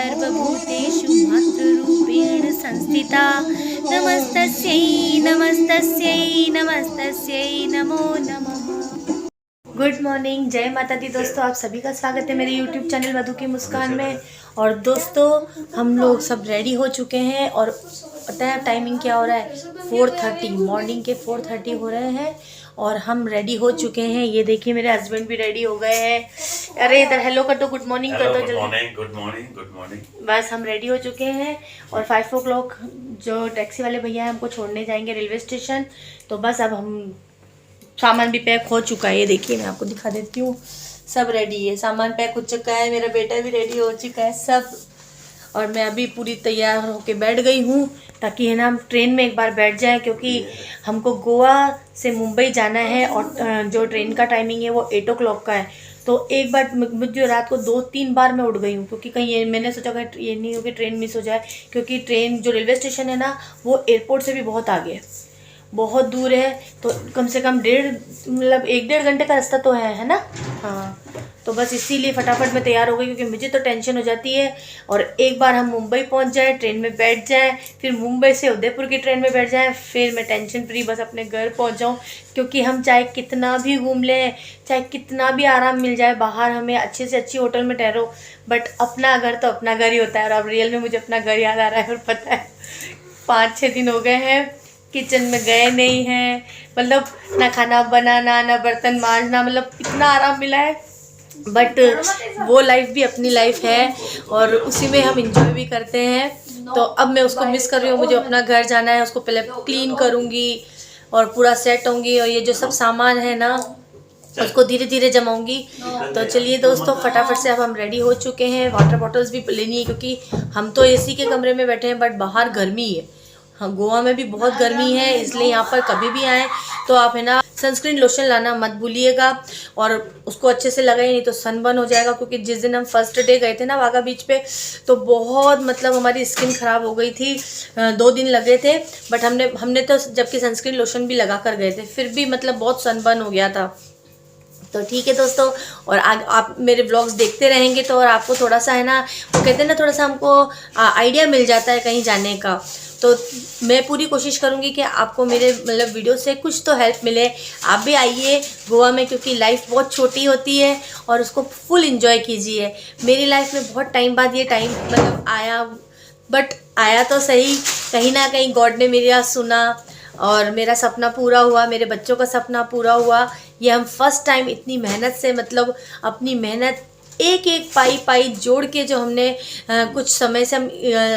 सर्वभूतेषु मातृरूपेण संस्थिता। नमस्तस्यै नमस्तस्यै नमस्तस्यै नमो नमः। गुड मॉर्निंग, जय माता दी दोस्तों। आप सभी का स्वागत है मेरे यूट्यूब चैनल मधु की मुस्कान में। और दोस्तों हम लोग सब रेडी हो चुके हैं और पता है टाइमिंग क्या हो रहा है, 4:30 मॉर्निंग के 4:30 हो रहे हैं और हम रेडी हो चुके हैं। ये देखिए मेरे हस्बैंड भी रेडी हो गए हैं। अरे इधर हेलो कर दो, गुड मॉर्निंग कर दो जल्दी। Good morning good morning. बस हम रेडी हो चुके हैं और 5 o'clock जो टैक्सी वाले भैया हैं हमको छोड़ने जाएंगे रेलवे स्टेशन। तो बस अब हम सामान भी पैक हो चुका है, ये देखिए मैं आपको दिखा देती हूँ। सब रेडी है, सामान पैक हो चुका है, मेरा बेटा भी रेडी हो चुका है सब। और मैं अभी पूरी तैयार होके बैठ गई हूँ ताकि है ना हम ट्रेन में एक बार बैठ जाएं, क्योंकि हमको गोवा से मुंबई जाना है और जो ट्रेन का टाइमिंग है वो 8 o'clock का है। तो एक बार मुझे रात को 2-3 बार मैं उठ गई हूँ, क्योंकि कहीं ये मैंने सोचा कि ये नहीं हो कि ट्रेन मिस हो जाए, क्योंकि ट्रेन जो रेलवे स्टेशन है ना वो एयरपोर्ट से भी बहुत आगे है, बहुत दूर है। तो कम से कम 1-1.5 घंटे का रास्ता तो है ना। हाँ, तो बस इसीलिए फटाफट में तैयार हो गई, क्योंकि मुझे तो टेंशन हो जाती है। और एक बार हम मुंबई पहुंच जाए, ट्रेन में बैठ जाए, फिर मुंबई से उदयपुर की ट्रेन में बैठ जाए, फिर मैं टेंशन फ्री बस अपने घर पहुंच जाऊं। क्योंकि हम चाहे कितना भी घूम लें, चाहे कितना भी आराम मिल जाए बाहर, हमें अच्छे से अच्छी होटल में ठहरो, बट अपना घर तो अपना घर ही होता है। और अब रियल में मुझे अपना घर याद आ रहा है। और पता है 5-6 दिन हो गए हैं किचन में गए नहीं हैं, मतलब ना खाना बनाना ना बर्तन मांजना, मतलब इतना आराम मिला है। बट वो लाइफ भी अपनी लाइफ है और उसी में हम इंजॉय भी करते हैं। तो अब मैं उसको मिस कर रही हूँ। मुझे अपना घर जाना है, उसको पहले क्लीन करूँगी और पूरा सेट होंगी, और ये जो सब सामान है ना उसको धीरे धीरे जमाऊंगी। तो चलिए दोस्तों फटाफट से अब हम रेडी हो चुके हैं। वाटर बॉटल्स भी लेनी है, क्योंकि हम तो एसी के कमरे में बैठे हैं बट बाहर गर्मी है। हाँ, गोवा में भी बहुत गर्मी है, इसलिए यहाँ पर कभी भी आएँ तो आप है ना सनस्क्रीन लोशन लाना मत भूलिएगा। और उसको अच्छे से लगाइए, नहीं तो सनबर्न हो जाएगा। क्योंकि जिस दिन हम फर्स्ट डे गए थे ना वाघा बीच पे, तो बहुत मतलब हमारी स्किन ख़राब हो गई थी। 2 दिन लगे थे, बट हमने तो जबकि सनस्क्रीन लोशन भी लगा कर गए थे, फिर भी मतलब बहुत सनबर्न हो गया था। तो ठीक है दोस्तों, और आप मेरे व्लॉग्स देखते रहेंगे तो और आपको थोड़ा सा है ना, वो कहते हैं ना, थोड़ा सा हमको आइडिया मिल जाता है कहीं जाने का। तो मैं पूरी कोशिश करूँगी कि आपको मेरे मतलब वीडियो से कुछ तो हेल्प मिले। आप भी आइए गोवा में, क्योंकि लाइफ बहुत छोटी होती है और उसको फुल एंजॉय कीजिए। मेरी लाइफ में बहुत टाइम बाद ये टाइम मतलब आया, बट आया तो सही, कहीं ना कहीं गॉड ने मेरी बात सुना और मेरा सपना पूरा हुआ, मेरे बच्चों का सपना पूरा हुआ। ये हम फर्स्ट टाइम इतनी मेहनत से, मतलब अपनी मेहनत एक एक पाई जोड़ के जो हमने कुछ समय से हम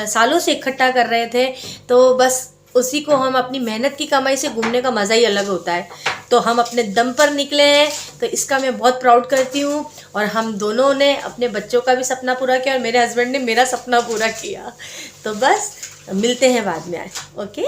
सालों से इकट्ठा कर रहे थे, तो बस उसी को हम अपनी मेहनत की कमाई से घूमने का मज़ा ही अलग होता है। तो हम अपने दम पर निकले हैं, तो इसका मैं बहुत प्राउड करती हूँ। और हम दोनों ने अपने बच्चों का भी सपना पूरा किया और मेरे हस्बैंड ने मेरा सपना पूरा किया। तो बस मिलते हैं बाद में आज, ओके।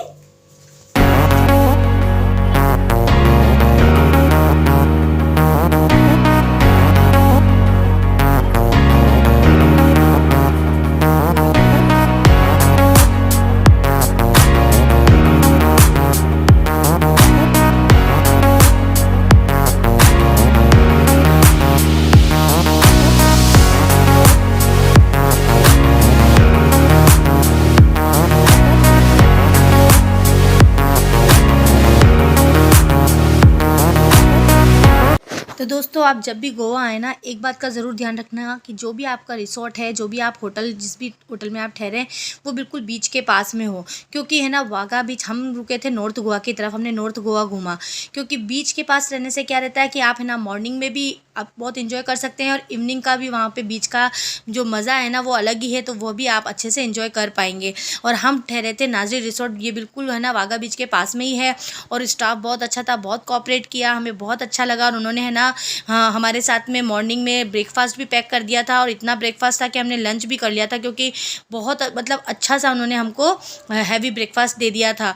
तो दोस्तों आप जब भी गोवा आए ना, एक बात का ज़रूर ध्यान रखना कि जो भी आपका रिसोर्ट है, जो भी आप होटल, जिस भी होटल में आप ठहरे, वो बिल्कुल बीच के पास में हो। क्योंकि है ना वाघा बीच हम रुके थे नॉर्थ गोवा की तरफ, हमने नॉर्थ गोवा घूमा। क्योंकि बीच के पास रहने से क्या रहता है कि आप है ना मॉर्निंग में भी आप बहुत इन्जॉय कर सकते हैं और इवनिंग का भी वहाँ पे बीच का जो मज़ा है ना वो अलग ही है, तो वो भी आप अच्छे से इन्जॉय कर पाएंगे। और हम ठहरे थे नाजरी रिसोर्ट, ये बिल्कुल है ना वाघा बीच के पास में ही है। और स्टाफ बहुत अच्छा था, बहुत कोऑपरेट किया, हमें बहुत अच्छा लगा। और उन्होंने है ना हाँ हमारे साथ में मॉर्निंग में ब्रेकफास्ट भी पैक कर दिया था, और इतना ब्रेकफास्ट था कि हमने लंच भी कर लिया था, क्योंकि बहुत मतलब अच्छा सा उन्होंने हमको हैवी ब्रेकफास्ट दे दिया था।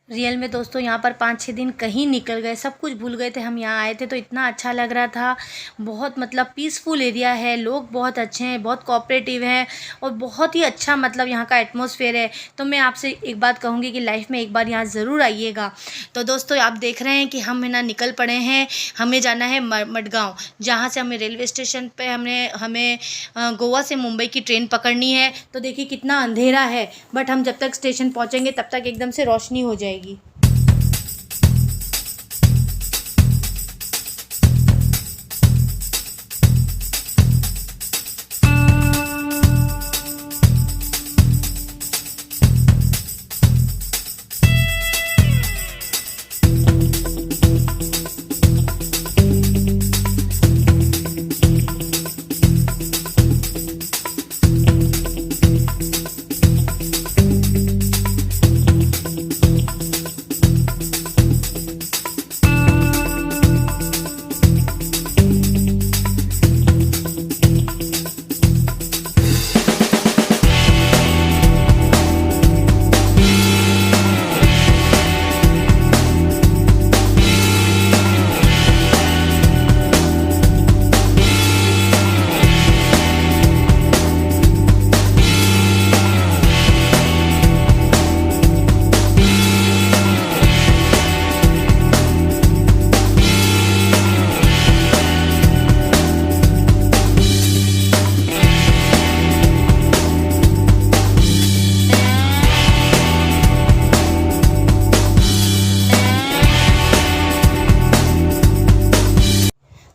रियल में दोस्तों यहाँ पर 5-6 दिन कहीं निकल गए, सब कुछ भूल गए थे। हम यहाँ आए थे तो इतना अच्छा लग रहा था। बहुत मतलब पीसफुल एरिया है, लोग बहुत अच्छे हैं, बहुत कोऑपरेटिव हैं और बहुत ही अच्छा मतलब यहाँ का एटमॉस्फेयर है। तो मैं आपसे एक बात कहूँगी कि लाइफ में एक बार यहाँ ज़रूर आइएगा। तो दोस्तों आप देख रहे हैं कि हम है ना निकल पड़े हैं। हमें जाना है मडगाँव, जहाँ से हमें रेलवे स्टेशन पे हमें गोवा से मुंबई की ट्रेन पकड़नी है। तो देखिए कितना अंधेरा है, बट हम जब तक स्टेशन पहुँचेंगे तब तक एकदम से रोशनी हो जाएगी।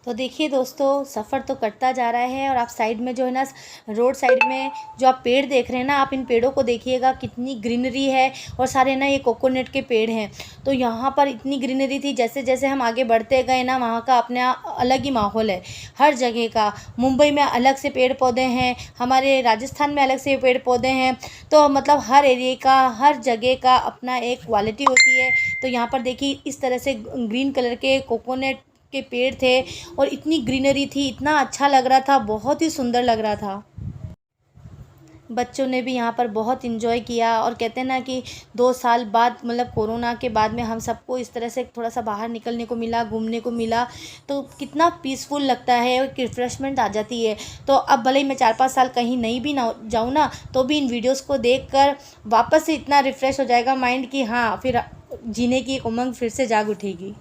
तो देखिए दोस्तों, सफ़र तो कटता जा रहा है और आप साइड में जो है ना, रोड साइड में जो आप पेड़ देख रहे हैं ना, आप इन पेड़ों को देखिएगा कितनी ग्रीनरी है। और सारे ना ये कोकोनट के पेड़ हैं। तो यहाँ पर इतनी ग्रीनरी थी, जैसे जैसे हम आगे बढ़ते गए ना, वहाँ का अपने अलग ही माहौल है हर जगह का। मुंबई में अलग से पेड़ पौधे हैं, हमारे राजस्थान में अलग से पेड़ पौधे हैं। तो मतलब हर एरिया का, हर जगह का अपना एक क्वालिटी होती है। तो यहाँ पर देखिए इस तरह से ग्रीन कलर के कोकोनट के पेड़ थे और इतनी ग्रीनरी थी, इतना अच्छा लग रहा था, बहुत ही सुंदर लग रहा था। बच्चों ने भी यहाँ पर बहुत इन्जॉय किया। और कहते हैं ना कि 2 साल बाद मतलब कोरोना के बाद में हम सबको इस तरह से थोड़ा सा बाहर निकलने को मिला, घूमने को मिला, तो कितना पीसफुल लगता है और रिफ़्रेशमेंट आ जाती है। तो अब भले ही मैं 4-5 साल कहीं नहीं भी ना जाऊँ ना, तो भी इन वीडियोस को देखकर वापस से इतना रिफ़्रेश हो जाएगा माइंड कि हाँ, फिर जीने की एक उमंग फिर से जाग उठेगी।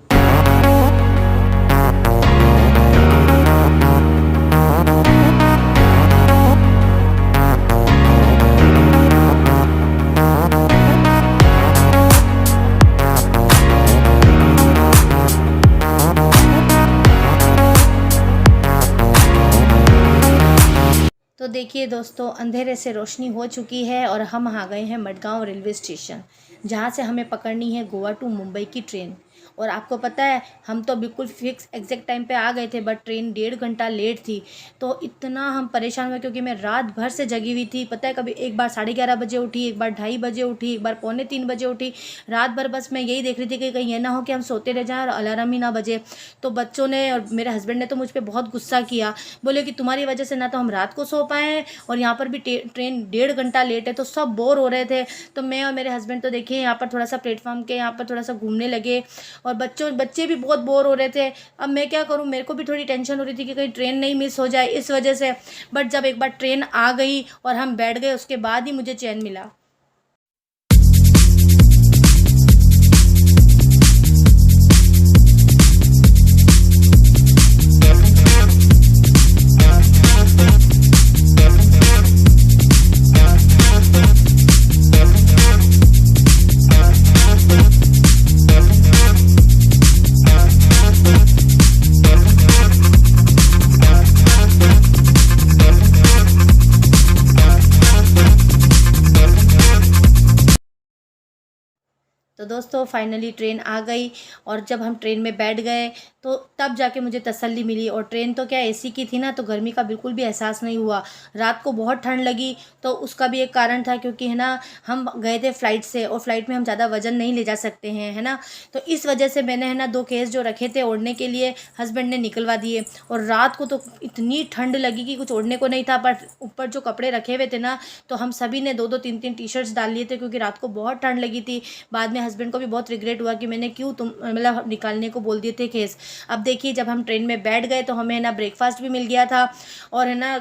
तो देखिए दोस्तों, अंधेरे से रोशनी हो चुकी है और हम आ गए हैं मडगांव रेलवे स्टेशन, जहां से हमें पकड़नी है गोवा टू मुंबई की ट्रेन। और आपको पता है, हम तो बिल्कुल फिक्स एग्जैक्ट टाइम पे आ गए थे, बट ट्रेन 1.5 घंटा लेट थी। तो इतना हम परेशान हुए, क्योंकि मैं रात भर से जगी हुई थी। पता है, कभी एक बार 11:30 बजे उठी, एक बार 2:30 बजे उठी, एक बार 2:45 बजे उठी। रात भर बस मैं यही देख रही थी कि कहीं ये ना हो कि हम सोते रह जाएं और अलार्म ही ना बजे। तो बच्चों ने और मेरे हस्बैंड ने तो मुझ पर बहुत गुस्सा किया। बोले कि तुम्हारी वजह से ना तो हम रात को सो पाए हैं और यहाँ पर भी ट्रेन 1.5 घंटा लेट है। तो सब बोर हो रहे थे। तो मैं और मेरे हस्बैंड तो देखिए यहाँ पर थोड़ा सा प्लेटफॉर्म के यहाँ पर थोड़ा सा घूमने लगे। और बच्चे भी बहुत बोर हो रहे थे। अब मैं क्या करूँ, मेरे को भी थोड़ी टेंशन हो रही थी कि कहीं ट्रेन नहीं मिस हो जाए इस वजह से। बट जब एक बार ट्रेन आ गई और हम बैठ गए, उसके बाद ही मुझे चैन मिला। तो दोस्तों फाइनली ट्रेन आ गई और जब हम ट्रेन में बैठ गए तो तब जाके मुझे तसल्ली मिली। और ट्रेन तो क्या एसी की थी ना, तो गर्मी का बिल्कुल भी एहसास नहीं हुआ। रात को बहुत ठंड लगी, तो उसका भी एक कारण था, क्योंकि है ना हम गए थे फ़्लाइट से और फ्लाइट में हम ज़्यादा वज़न नहीं ले जा सकते हैं, है ना। तो इस वजह से मैंने है ना 2 केस जो रखे थे ओढ़ने के लिए, हस्बैंड ने निकलवा दिए। और रात को तो इतनी ठंड लगी कि कुछ ओढ़ने को नहीं था। बट ऊपर जो कपड़े रखे हुए थे ना, तो हम सभी ने 2-2 3-3 टी शर्ट्स डाल लिए थे, क्योंकि रात को बहुत ठंड लगी थी। बाद में हस्बैंड को भी बहुत रिग्रेट हुआ कि मैंने क्यों तुम मतलब निकालने को बोल दिए थे केस। अब देखिए जब हम ट्रेन में बैठ गए तो हमें है ना ब्रेकफास्ट भी मिल गया था, और है ना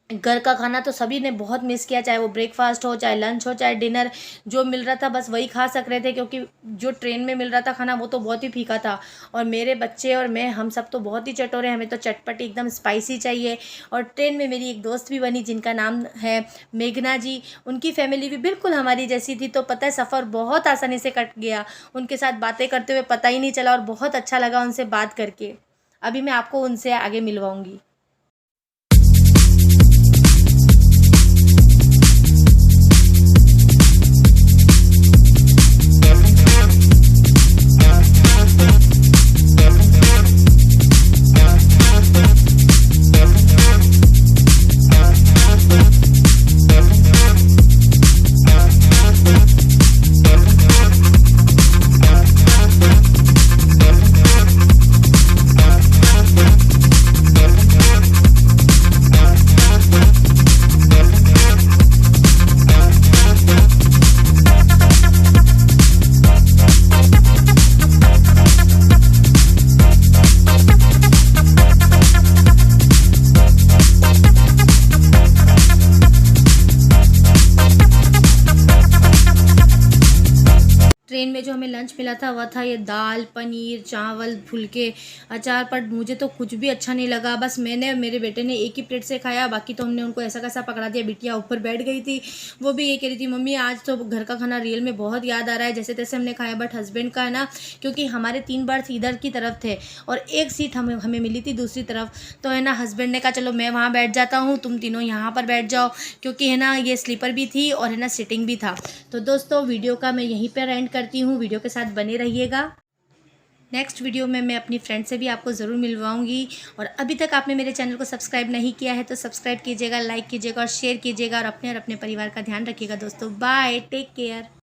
घर का खाना तो सभी ने बहुत मिस किया, चाहे वो ब्रेकफास्ट हो, चाहे लंच हो, चाहे डिनर, जो मिल रहा था बस वही खा सक रहे थे, क्योंकि जो ट्रेन में मिल रहा था खाना वो तो बहुत ही फीका था। और मेरे बच्चे और मैं, हम सब तो बहुत ही चटोरे, हमें तो चटपटी एकदम स्पाइसी चाहिए। और ट्रेन में मेरी एक दोस्त भी बनी जिनका नाम है मेघना जी, उनकी फैमिली भी बिल्कुल हमारी जैसी थी, तो पता है सफ़र बहुत आसानी से कट गया, उनके साथ बातें करते हुए पता ही नहीं चला, और बहुत अच्छा लगा उनसे बात करके। अभी मैं आपको उनसे आगे मिलवाऊँगी। ट्रेन में जो हमें लंच मिला था वह था ये दाल, पनीर, चावल, फुलके, अचार, पर मुझे तो कुछ भी अच्छा नहीं लगा। बस मैंने और मेरे बेटे ने एक ही प्लेट से खाया, बाकी तो हमने उनको ऐसा कैसा पकड़ा दिया। बिटिया ऊपर बैठ गई थी, वो भी ये कह रही थी मम्मी आज तो घर का खाना रियल में बहुत याद आ रहा है, जैसे तैसे हमने खाया। बट हस्बैंड का है ना, क्योंकि हमारे 3 बर्थ इधर की तरफ थे और एक सीट हमें मिली थी दूसरी तरफ, तो है ना हस्बैंड ने कहा चलो मैं वहाँ बैठ जाता हूँ, तुम तीनों यहाँ पर बैठ जाओ, क्योंकि है ना ये स्लीपर भी थी और है ना सिटिंग भी था। तो दोस्तों वीडियो का मैं यहीं पर एंड करती हूँ, वीडियो के साथ बने रहिएगा। नेक्स्ट वीडियो में मैं अपनी फ्रेंड से भी आपको ज़रूर मिलवाऊंगी। और अभी तक आपने मेरे चैनल को सब्सक्राइब नहीं किया है तो सब्सक्राइब कीजिएगा, लाइक कीजिएगा और शेयर कीजिएगा, और अपने परिवार का ध्यान रखिएगा दोस्तों। Bye, take care.